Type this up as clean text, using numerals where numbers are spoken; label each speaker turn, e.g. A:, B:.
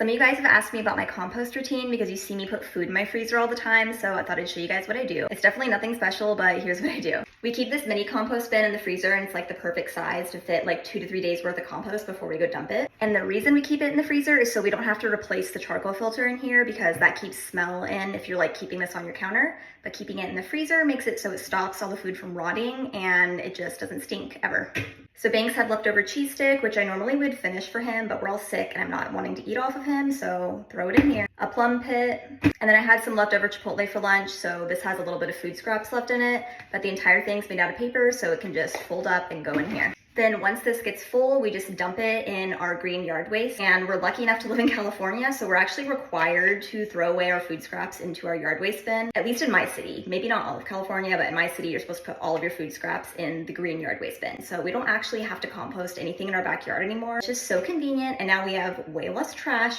A: Some of you guys have asked me about my compost routine because you see me put food in my freezer all the time, so I thought I'd show you guys what I do. It's definitely nothing special, but here's what I do. We keep this mini compost bin in the freezer, and it's like the perfect size to fit like 2 to 3 days worth of compost before we go dump it. And the reason we keep it in the freezer is so we don't have to replace the charcoal filter in here, because that keeps smell in if you're like keeping this on your counter. But keeping it in the freezer makes it so it stops all the food from rotting and it just doesn't stink ever. So Banks had leftover cheese stick, which I normally would finish for him, but we're all sick and I'm not wanting to eat off of him, so throw it in here. A plum pit, and then I had some leftover Chipotle for lunch, so this has a little bit of food scraps left in it, but the entire thing's made out of paper, so it can just fold up and go in here. Then once this gets full, we just dump it in our green yard waste. And we're lucky enough to live in California, so we're actually required to throw away our food scraps into our yard waste bin, at least in my city. Maybe not all of California, but in my city, you're supposed to put all of your food scraps in the green yard waste bin. So we don't actually have to compost anything in our backyard anymore. It's just so convenient, and now we have way less trash